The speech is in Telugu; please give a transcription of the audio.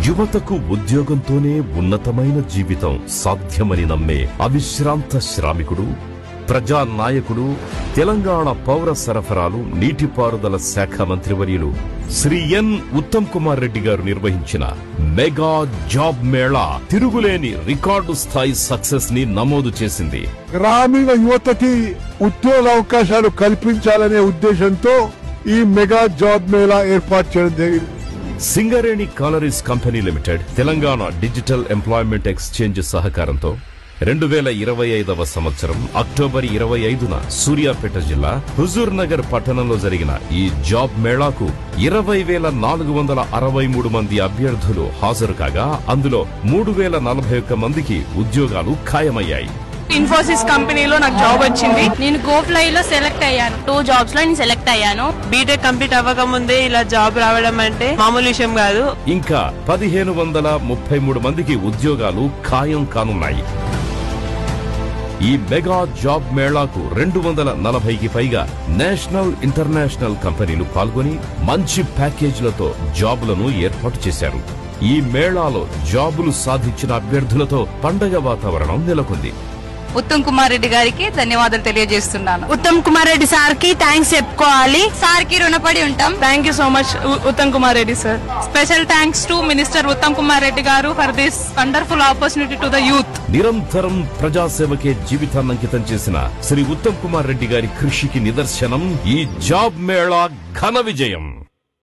యువతకు ఉద్యోగంతోనే ఉన్నతమైన జీవితం సాధ్యమని నమ్మే అవిశ్రాంత శ్రామికుడు, ప్రజానాయకుడు, తెలంగాణ పౌర సరఫరాలు నీటిపారుదల శాఖ మంత్రివర్యులు శ్రీ ఎన్ ఉత్తమ్ కుమార్ రెడ్డి గారు నిర్వహించిన మెగా జాబ్ మేళా తిరుగులేని రికార్డు స్థాయి సక్సెస్ ని నమోదు చేసింది. గ్రామీణ యువతకి ఉద్యోగ అవకాశాలు కల్పించాలనే ఉద్దేశంతో ఈ మెగా జాబ్ మేళా ఏర్పాటు చేయడం జరిగింది. Singareni collieries company limited, Telangana digital employment exchange సహకారంతో 2025వ సంవత్సరం అక్టోబర్ 25న సూర్యాపేట జిల్లా హుజూర్ నగర్ పట్టణంలో జరిగిన ఈ జాబ్ మేళాకు 20,463 మంది అభ్యర్థులు హాజరు కాగా అందులో 3,041 మందికి ఉద్యోగాలు ఖాయమయ్యాయి. ఇన్ఫోసిస్ కంపెనీలో నాకు జాబ్ వచ్చింది. నేను గోఫ్లై లో సెలెక్ట్ అయ్యాను. 2 జాబ్స్ లో నేను సెలెక్ట్ అయ్యాను. బీటెక్ కంప్లీట్ అవ్వక ముందే ఇలా జాబ్ రావడం అంటే మామూలు విషయం కాదు. ఇంకా 1,533 మందికి ఉద్యోగాలు ఖాయం కానున్నాయి. ఈ మెగా జాబ్ మేళాకు 240కి పైగా నేషనల్, ఇంటర్నేషనల్ కంపెనీలు పాల్గొని మంచి ప్యాకేజీలతో జాబులను ఏర్పాటు చేశారు. ఈ మేళాలో జాబులు సాధించిన అభ్యర్థులతో పండగ వాతావరణం నెలకొంది. ఉత్తమ్ కుమార్ రెడ్డి గారికి ధన్యవాదాలు తెలియజేస్తున్నాను. ఉత్తమ్ కుమార్ రెడ్డి సార్ కి థ్యాంక్స్ చెప్పుకోవాలి. సార్ కి రుణపడి ఉంటాం. Thank you so much Uttam Kumar Reddy sir. Special thanks to minister Uttam Kumar Reddy garu for this wonderful opportunity to the youth. నిరంతరం ప్రజాసేవకే జీవితాన్ని అంకితం చేసిన శ్రీ ఉత్తమ్ కుమార్ రెడ్డి గారి కృషికి నిదర్శనం ఈ జాబ్ మేళా ఘన విజయం.